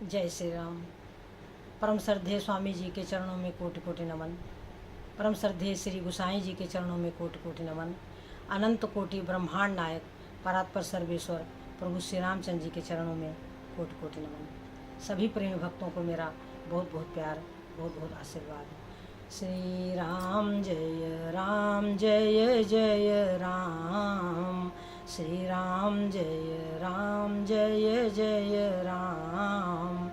जय श्री राम। परम श्रद्धेय स्वामी जी के चरणों में कोटि कोटि नमन। परम श्रद्धेय श्री गोसाई जी के चरणों में कोटि कोटि नमन। अनंत कोटि ब्रह्मांड नायक परात्पर सर्वेश्वर प्रभु श्री रामचंद्र जी के चरणों में कोटि कोटि नमन। सभी प्रेमी भक्तों को मेरा बहुत बहुत प्यार, बहुत बहुत आशीर्वाद। श्री राम जय जय राम। श्री राम जय जय राम।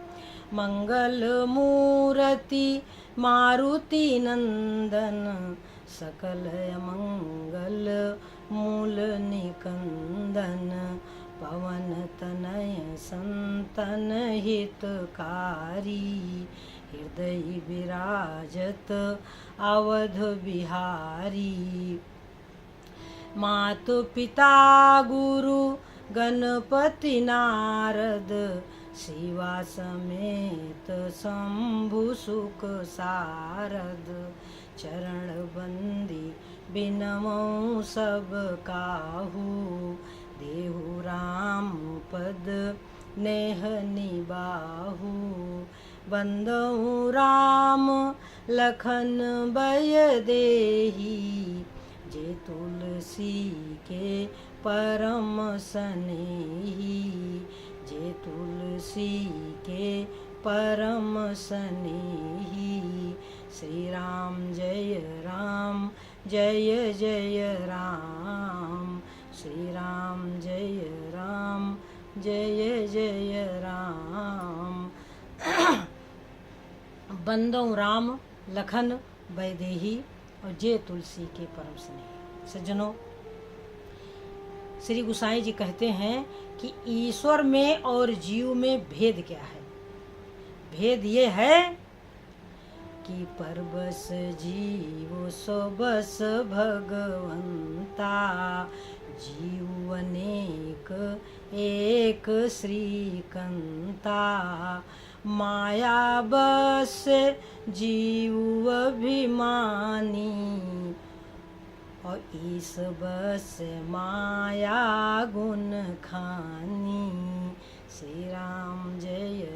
मंगल मूर्ति मारुति नंदन, सकल मंगल मूल निकंदन। पवन तनय संतन हितकारी, हृदय विराजत अवध बिहारी। मातु पिता गुरु गणपति नारद, शिवा समेत शंभु सुख सारद। चरण बंदी बिनमौ सब काहू, देहु राम पद नेह निबाहु। बंदहु राम लखन बय देही, जे तुलसी के परम सनेही। जे तुलसी के परम सनेही। श्री राम जय जय राम। श्री राम जय जय राम। बंदों राम लखन वैदेही, और जय तुलसी के परम स्नेही। सज्जनों, श्री गोसाई जी कहते हैं कि ईश्वर में और जीव में भेद क्या है। भेद ये है कि परबस जीव सो बस भगवंता। जीव अनेक एक श्रीकंता, माया बस जीव अभिमानी। और ईस बस माया गुण खानी। श्री राम जय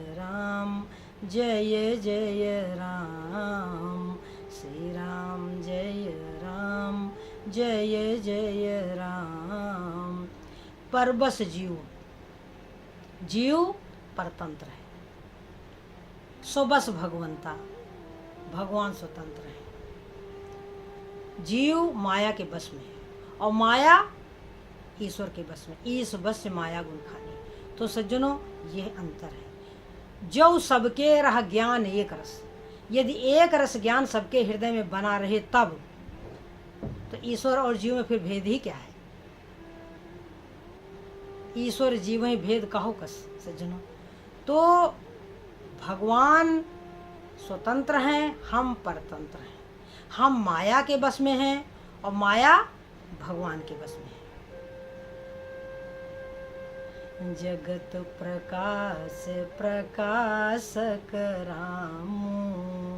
जय राम। श्री राम जय जय राम। परबस जीव परतंत्र है, सो बस भगवंता, भगवान स्वतंत्र है। जीव माया के बस में है और माया ईश्वर के बस में। ईश बस से माया गुण खानी। तो सज्जनों, यह अंतर है। जो सबके रह ज्ञान एक रस, यदि एक रस ज्ञान सबके हृदय में बना रहे तब तो ईश्वर और जीव में फिर भेद ही क्या है। ईश्वर जीव ही भेद कहो कस। सज्जनों, तो भगवान स्वतंत्र हैं, हम परतंत्र हैं। हम माया के बस में हैं और माया भगवान के बस में है। जगत प्रकाश प्रकाशक रामू,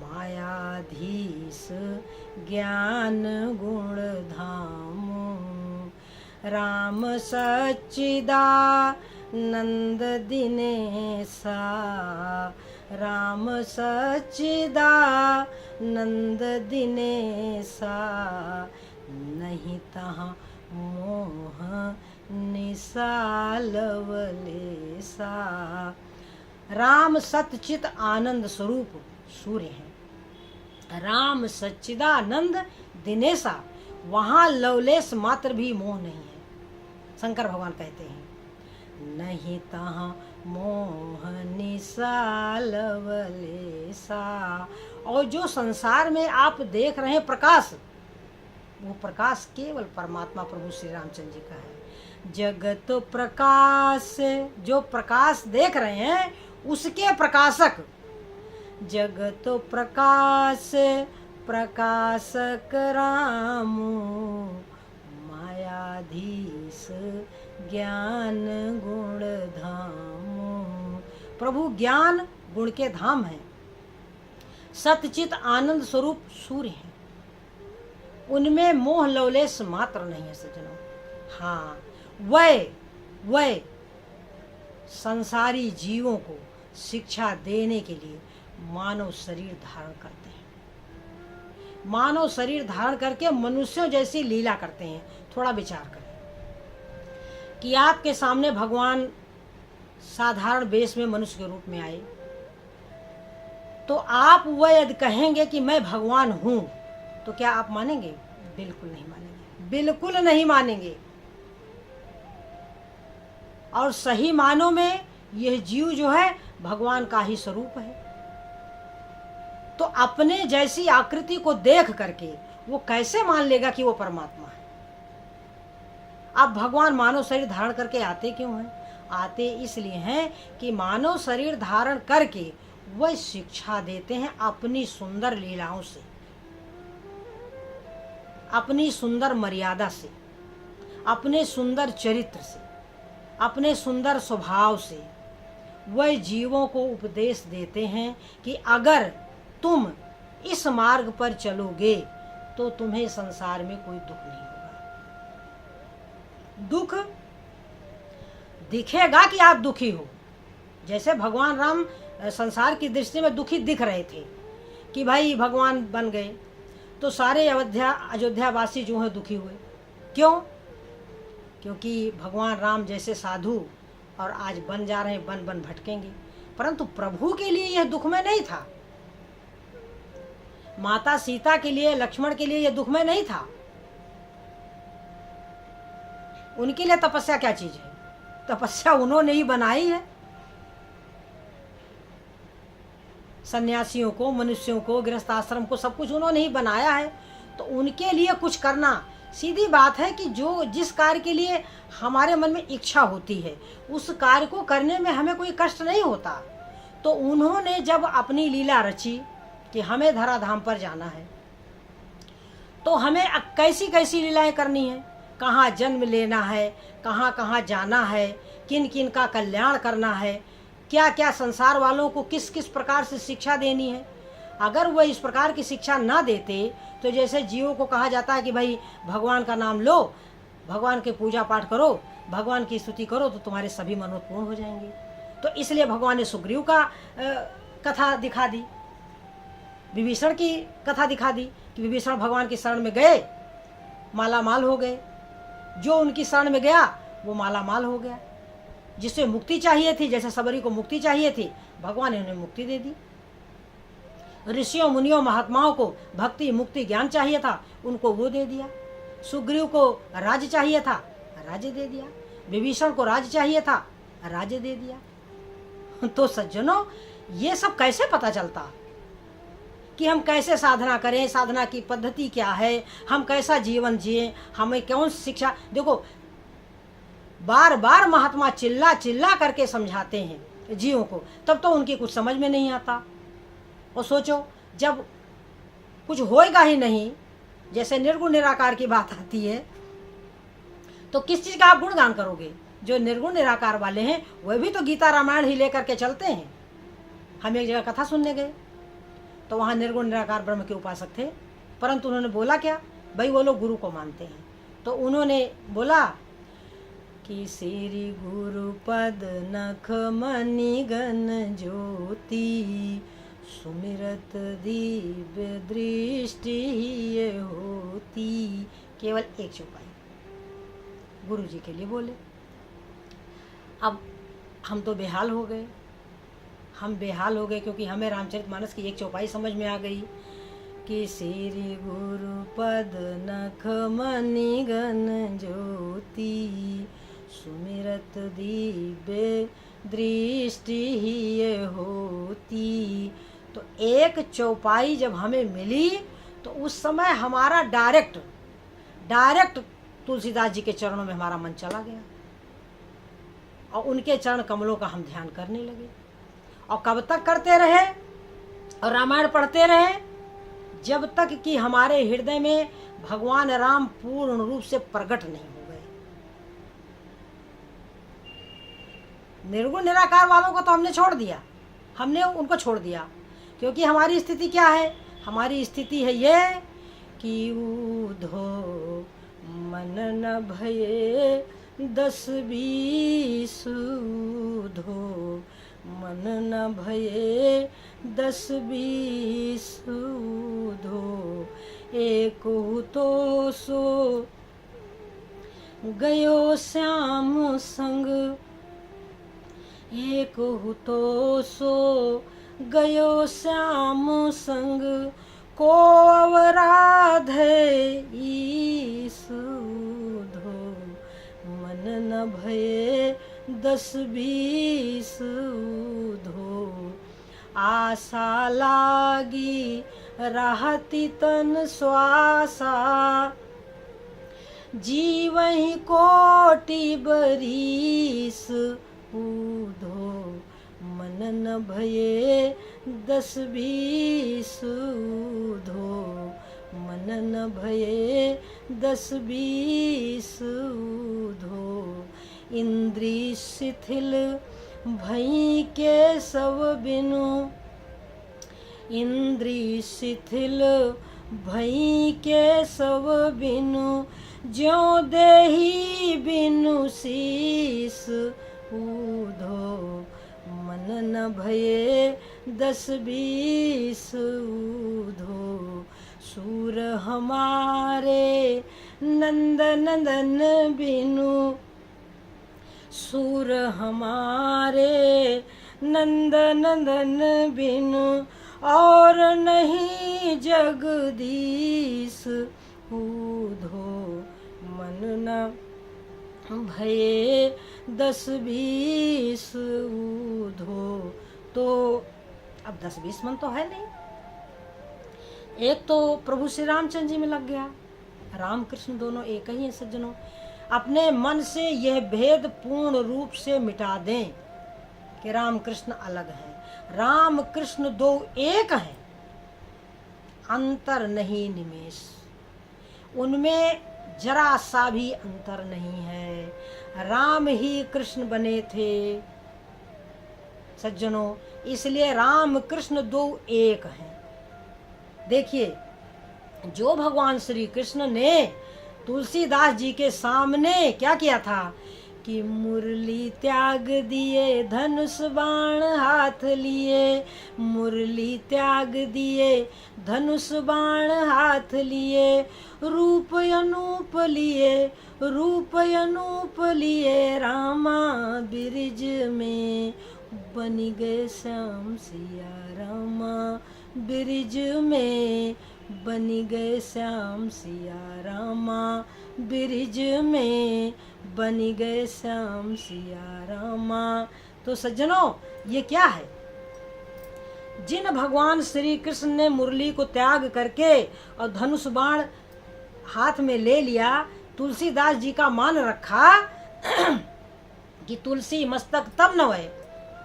मायाधीश ज्ञान गुण धामू। राम सच्चिदानंद दिनेशा, राम सच्चिदानंद दिनेशा। नहीं तहाँ मोह निसालवलेसा। राम सच्चित आनंद स्वरूप सूर्य है। राम सच्चिदानंद दिनेशा, वहाँ लवलेश मात्र भी मोह नहीं है। शंकर भगवान कहते हैं, नहीं तहाँ मोह निसालवलेसा। और जो संसार में आप देख रहे हैं प्रकाश, वो प्रकाश केवल परमात्मा प्रभु श्री रामचंद्र जी का है। जगत प्रकाश, जो प्रकाश देख रहे हैं उसके प्रकाशक। जगत प्रकाश प्रकाशक रामू, मायाधीश ज्ञान गुण धामू। प्रभु ज्ञान गुण के धाम हैं। सतचित आनंद स्वरूप सूर्य हैं। उनमें मोह लवलेश मात्र नहीं है सज्जनों। हाँ, वय संसारी जीवों को शिक्षा देने के लिए मानव शरीर धारण करते हैं। मानव शरीर धारण करके मनुष्यों जैसी लीला करते हैं। थोड़ा विचार करें कि आपके सामने भगवान साधारण वेश में मनुष्य के रूप में आए, तो आप वह यदि कहेंगे कि मैं भगवान हूं, तो क्या आप मानेंगे? बिल्कुल नहीं मानेंगे, बिल्कुल नहीं मानेंगे। और सही मानों में यह जीव जो है भगवान का ही स्वरूप है। तो अपने जैसी आकृति को देख करके वो कैसे मान लेगा कि वो परमात्मा है? अब भगवान मानव शरीर धारण करके आते क्यों हैं? आते इसलिए हैं कि मानव शरीर धारण करके वह शिक्षा देते हैं अपनी सुंदर लीलाओं से, अपनी सुंदर मर्यादा से, अपने सुंदर चरित्र से, अपने सुंदर स्वभाव से वह जीवों को उपदेश देते हैं कि अगर तुम इस मार्ग पर चलोगे तो तुम्हें संसार में कोई दुख नहीं होगा। दुख दिखेगा कि आप दुखी हो। जैसे भगवान राम संसार की दृष्टि में दुखी दिख रहे थे कि भाई भगवान बन गए, तो सारे अयोध्यावासी जो हैं दुखी हुए। क्यों? क्योंकि भगवान राम जैसे साधु और आज बन जा रहे हैं, बन बन भटकेंगे। परंतु प्रभु के लिए यह दुखमय नहीं था, माता सीता के लिए, लक्ष्मण के लिए यह दुखमय नहीं था। उनके लिए तपस्या क्या चीज है? तपस्या उन्होंने ही बनाई है। सन्यासियों को, मनुष्यों को, गृहस्थ आश्रम को, सब कुछ उन्होंने ही बनाया है। तो उनके लिए कुछ करना सीधी बात है कि जो जिस कार्य के लिए हमारे मन में इच्छा होती है उस कार्य को करने में हमें कोई कष्ट नहीं होता। तो उन्होंने जब अपनी लीला रची कि हमें धराधाम पर जाना है, तो हमें कैसी कैसी लीलाएं करनी है, कहाँ जन्म लेना है, कहाँ कहाँ जाना है, किन किन का कल्याण करना है, क्या क्या संसार वालों को किस किस प्रकार से शिक्षा देनी है। अगर वह इस प्रकार की शिक्षा ना देते तो जैसे जीवों को कहा जाता है कि भाई भगवान का नाम लो, भगवान के पूजा पाठ करो, भगवान की स्तुति करो तो तुम्हारे सभी मनोरथ पूर्ण हो जाएंगे। तो इसलिए भगवान ने सुग्रीव का कथा दिखा दी, विभीषण की कथा दिखा दी कि विभीषण भगवान की शरण में गए, माला माल हो गए। जो उनकी शरण में गया वो माला माल हो गया। जिसे मुक्ति चाहिए थी, जैसे सबरी को मुक्ति चाहिए थी, भगवान ने उन्हें मुक्ति दे दी। ऋषियों, मुनियों, महात्माओं को भक्ति, मुक्ति, ज्ञान चाहिए था, उनको वो दे दिया। सुग्रीव को राज्य चाहिए था, राज्य दे दिया। विभीषण को राज्य चाहिए था, राज्य दे दिया। तो सज्जनों, ये सब कैसे पता चलता कि हम कैसे साधना करें, साधना की पद्धति क्या है, हम कैसा जीवन जिए, हमें कौन शिक्षा। देखो, बार बार महात्मा चिल्ला चिल्ला करके समझाते हैं जीवों को, तब तो उनकी कुछ समझ में नहीं आता। और सोचो, जब कुछ होएगा ही नहीं, जैसे निर्गुण निराकार की बात आती है, तो किस चीज़ का आप गुणगान करोगे? जो निर्गुण निराकार वाले हैं वह भी तो गीता रामायण ही लेकर के चलते हैं। हम एक जगह कथा सुनने गए तो वहाँ निर्गुण निराकार ब्रह्म के उपासक थे, परंतु उन्होंने बोला क्या? भाई वो लोग गुरु को मानते हैं। तो उन्होंने बोला कि श्री गुरु पद नख मणि गण ज्योति, सुमिरत दिव्य दृष्टि ये होती। केवल एक चौपाई गुरु जी के लिए बोले। अब हम तो बेहाल हो गए, हम बेहाल हो गए क्योंकि हमें रामचरितमानस की एक चौपाई समझ में आ गई कि श्री गुरु पद नख मणि गण ज्योति, सुमिरत दिव्य दृष्टि ये होती। तो एक चौपाई जब हमें मिली तो उस समय हमारा डायरेक्ट तुलसीदास जी के चरणों में हमारा मन चला गया और उनके चरण कमलों का हम ध्यान करने लगे। और कब तक करते रहे और रामायण पढ़ते रहे? जब तक कि हमारे हृदय में भगवान राम पूर्ण रूप से प्रकट नहीं हो गए। निर्गुण निराकार वालों को तो हमने छोड़ दिया, हमने उनको छोड़ दिया, क्योंकि हमारी स्थिति क्या है? हमारी स्थिति है ये कि ऊधो मन न भये दस बीस धो, मन न भये दस बीस धो। एक तो सो गयो श्याम संग, एक तो सो गयो श्याम संग, को अवराध ईसु धो, मन न भये दस बीस धो। आशा लागी रहती तन श्वासा, जीवहि कोटि बरीस धो, मन न भये दस बीस धो, मन न भये दस बीस धो। इंद्री शिथिल भई के सब बिनु, इंद्री शिथिल भई के सब बिनु, ज्यों देही बिनु शीस धो, मन न भये दस बीस धो। सूर हमारे नंद नंदन बिनु, सूर हमारे नंद नंदन बिनु, और नहीं जगदीश धो, मन न भये दस बीस धो। तो अब 10-20 मन तो है नहीं, एक तो प्रभु श्री रामचंद्र जी में लग गया। राम कृष्ण दोनों एक ही हैं सज्जनों। अपने मन से यह भेद पूर्ण रूप से मिटा दें कि राम कृष्ण अलग हैं, राम कृष्ण दो एक हैं, अंतर नहीं निमेष, उनमें जरा सा भी अंतर नहीं है। राम ही कृष्ण बने थे सज्जनों, इसलिए राम कृष्ण दो एक हैं। देखिए, जो भगवान श्री कृष्ण ने तुलसीदास जी के सामने क्या किया था कि मुरली त्याग दिए, धनुष बाण हाथ लिए, मुरली त्याग दिए, धनुष बाण हाथ लिए, रूप अनूप लिए, रूप अनूप लिए, रामा बिरज में बनी गए श्याम सिया, रामा बिरज में बनी गए श्याम सिया, रामा बिरज में बनी गए श्याम सिया रामा। तो सज्जनों, ये क्या है? जिन भगवान श्री कृष्ण ने मुरली को त्याग करके और धनुष बाण हाथ में ले लिया, तुलसीदास जी का मान रखा कि तुलसी मस्तक तब नवै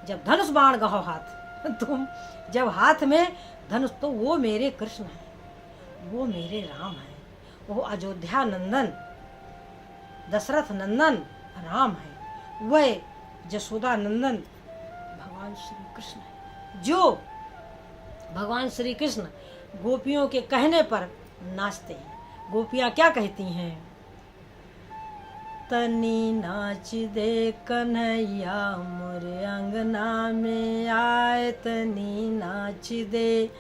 जब धनुष बाण गहो हाथ। तुम जब हाथ में धनुष, तो वो मेरे कृष्ण है, वो मेरे राम है, वो अयोध्या नंदन दशरथ नंदन राम है, वह जसोदा नंदन भगवान श्री कृष्ण है। जो भगवान श्री कृष्ण गोपियों के कहने पर नाचते हैं। गोपियां क्या कहती हैं? तनी नाच दे कन्हैया मोरे अंगना में आए, तनी नाच दे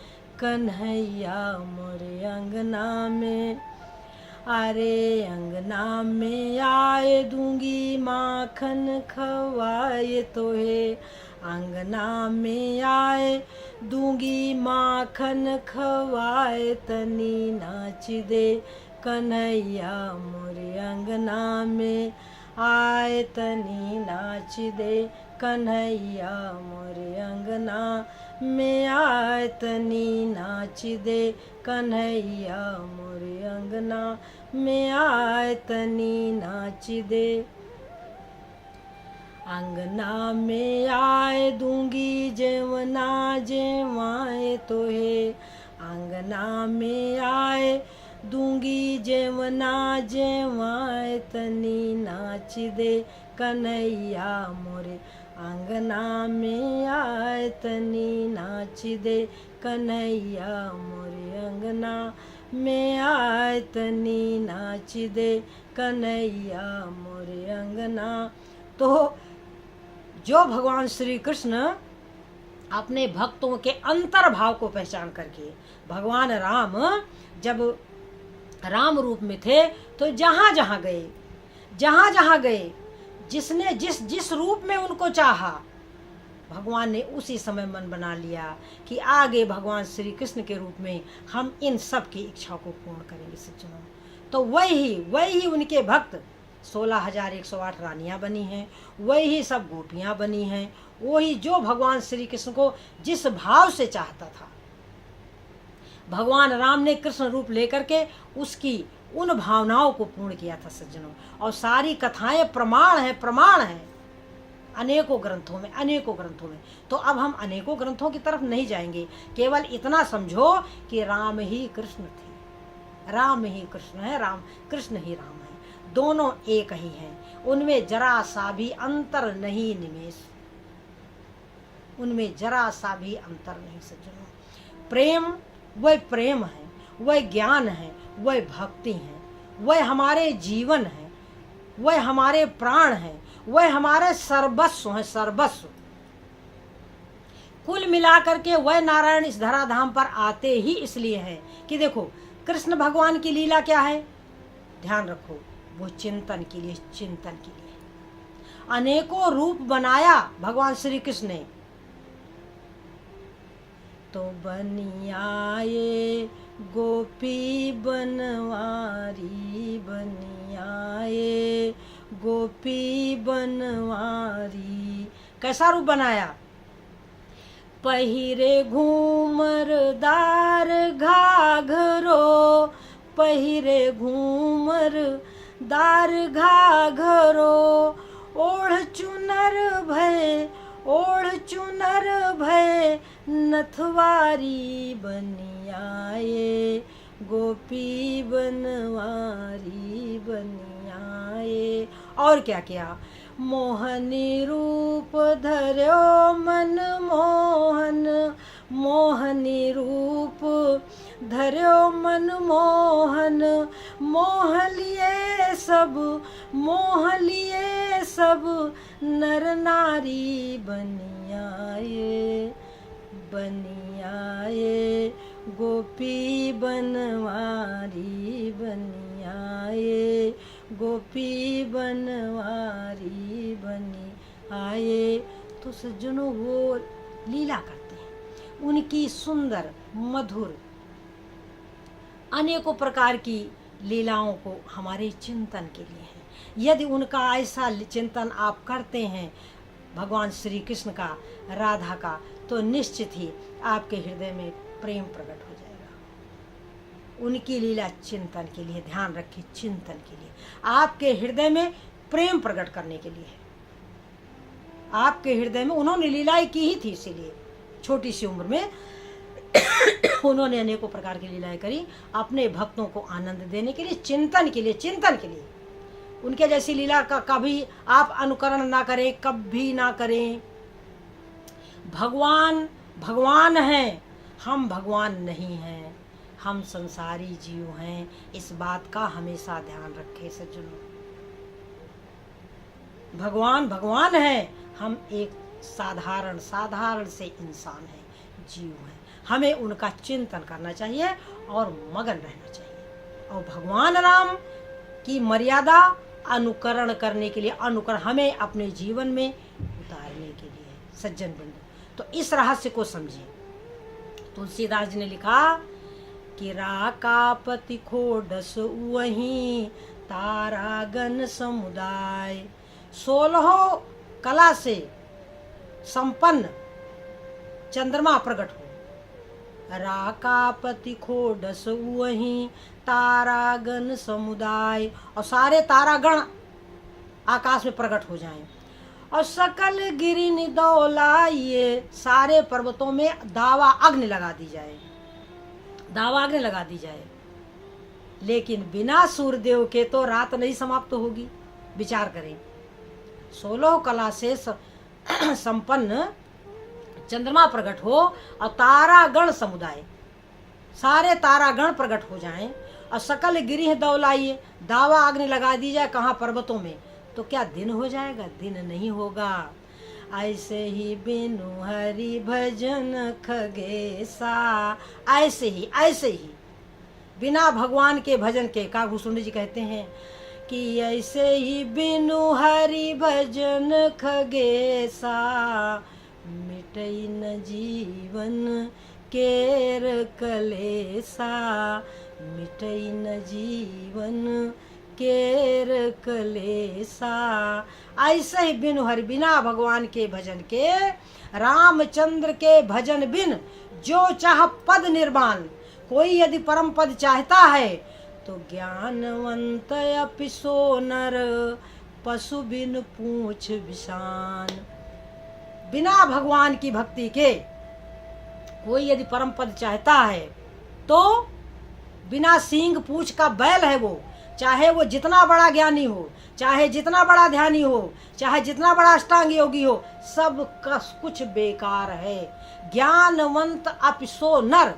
कन्हैया मोरे अंगना में, अरे अंगना में आए दूंगी माखन खवाए तोहे, अंगना में आए दूंगी माखन खवाए, तनी नाच दे कन्हैया मोरे अंगना में आए, तनी नाच दे कन्हैया मोरे अंगना में आए, तनी नाच दे कन्हैया मोरे अंगना में आए, तनी नाच दे। अंगना में आए दूंगी जेवना जेवाए तोहे, अंगना में आए दूंगी जेवना जेवाए, तनी नाच दे कन्हैया मोरे अंगना में आए, तनी नाच दे कन्हैया मोरे अंगना में आए, तनी नाच दे कन्हैया मोरे अंगना। तो जो भगवान श्री कृष्ण अपने भक्तों के अंतर्भाव को पहचान करके, भगवान राम जब राम रूप में थे तो जहाँ जहाँ गए जिसने जिस रूप में उनको चाहा, भगवान ने उसी समय मन बना लिया कि आगे भगवान श्री कृष्ण के रूप में हम इन सब की इच्छा को पूर्ण करेंगे सज्जनों। तो वही उनके भक्त 16,108 रानियां बनी हैं, वही सब गोपियां बनी हैं, वही जो भगवान श्री कृष्ण को जिस भाव से चाहता था, भगवान राम ने कृष्ण रूप लेकर के उसकी उन भावनाओं को पूर्ण किया था सज्जनों। और सारी कथाएं प्रमाण है अनेकों ग्रंथों में। तो अब हम अनेकों ग्रंथों की तरफ नहीं जाएंगे, केवल इतना समझो कि राम ही कृष्ण थे, राम ही कृष्ण है, राम कृष्ण ही राम है, दोनों एक ही हैं, उनमें जरा सा भी अंतर नहीं निमेष, उनमें जरा सा भी अंतर नहीं सज्जनों। प्रेम वह प्रेम है, वह ज्ञान है, वह भक्ति है, वह हमारे जीवन है, वह हमारे प्राण है, वह हमारे सर्वस्व है, सर्वस्व। कुल मिलाकर के वह नारायण इस धराधाम पर आते ही इसलिए हैं कि देखो कृष्ण भगवान की लीला क्या है, ध्यान रखो, वो चिंतन के लिए अनेकों रूप बनाया भगवान श्री कृष्ण ने। तो बनियाए गोपी बनवारी, बनियाए गोपी बनवारी, कैसा रूप बनाया, पहिरे घूमर दार घाघरो, पहिरे घूमर दार घाघरो, ओढ़ चुनर भय नथवारी, बनियाए गोपी बनवारी, बनियाए। और क्या किया, मोहनी रूप धर्यो मन मोहन, मोहनी रूप धर्यो मन मोहन, मोह लिए सब नर नारी, बनियाए गोपी बनवारी, बनियाए गोपी बनवारी, बनी आए। तो सज्जनों वो लीला करते हैं, उनकी सुंदर मधुर अनेकों प्रकार की लीलाओं को हमारे चिंतन के लिए है। यदि उनका ऐसा चिंतन आप करते हैं भगवान श्री कृष्ण का, राधा का, तो निश्चित ही आपके हृदय में प्रेम प्रकट हो जाएगा। उनकी लीला चिंतन के लिए, ध्यान रखिए, चिंतन के लिए, आपके हृदय में प्रेम प्रकट करने के लिए है। आपके हृदय में उन्होंने लीलाएं की ही थी, इसीलिए छोटी सी उम्र में उन्होंने अनेकों प्रकार की लीलाएं करी अपने भक्तों को आनंद देने के लिए, चिंतन के लिए। उनके जैसी लीला का कभी आप अनुकरण ना करें, कभी ना करें। भगवान हैं, हम भगवान नहीं हैं, हम संसारी जीव हैं, इस बात का हमेशा ध्यान रखें सज्जनों। भगवान है, हम एक साधारण से इंसान हैं, जीव हैं। हमें उनका चिंतन करना चाहिए और मगन रहना चाहिए। और भगवान राम की मर्यादा अनुकरण करने के लिए, हमें अपने जीवन में उतारने के लिए सज्जन बंधु। तो इस रहस्य को समझिए। तुलसीदास जी ने लिखा कि राकापति खोडस वहीं तारागण समुदाय, 16 कला से संपन्न चंद्रमा प्रकट हो। राकापति खोडस वहीं तारागण समुदाय, और सारे तारागण आकाश में प्रकट हो जाएं। और सकल गिरि निदौला, ये सारे पर्वतों में दावा अग्नि लगा दी जाए। लेकिन बिना सूर्यदेव के तो रात नहीं समाप्त होगी। विचार करें, 16 कला से संपन्न चंद्रमा प्रकट हो और तारागण समुदाय, सारे तारागण प्रकट हो जाएं, और सकल गिरिह दौलाइए, दावा अग्नि लगा दी जाए कहाँ पर्वतों में, तो क्या दिन हो जाएगा? दिन नहीं होगा। ऐसे ही बिनु हरि भजन खगेसा, ऐसे ही बिना भगवान के भजन के, काकभूषुंडी जी कहते हैं कि ऐसे ही बिनु हरि भजन खगेसा, मिटई न जीवन केर कलेसा, मिटई न जीवन केर कलेसा। ऐसे ही बिनु हरि, बिना भगवान के भजन के, रामचंद्र के भजन बिन जो चाह पद निर्वाण। कोई यदि परम पद चाहता है तो ज्ञानवंत अपिसो नर, पशु बिन पूछ विषान। बिना भगवान की भक्ति के कोई यदि परम पद चाहता है तो बिना सींग पूछ का बैल है वो, चाहे वो जितना बड़ा ज्ञानी हो, चाहे जितना बड़ा ध्यानी हो, चाहे जितना बड़ा अष्टांग योगी हो, सब का कुछ बेकार है। ज्ञानवंत अपिसो नर,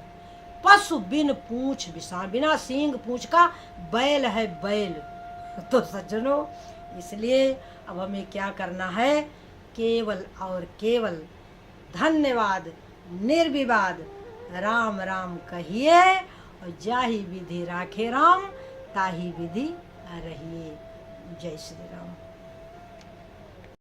पशु बिन पूछ विषान। बिना सींग पूछ का बैल है बैल। तो सज्जनों, इसलिए अब हमें क्या करना है? केवल और केवल धन्यवाद निर्विवाद राम राम कहिए, और जाहि विधि राखे राम, ताहि विधि रहिए। जय श्री राम।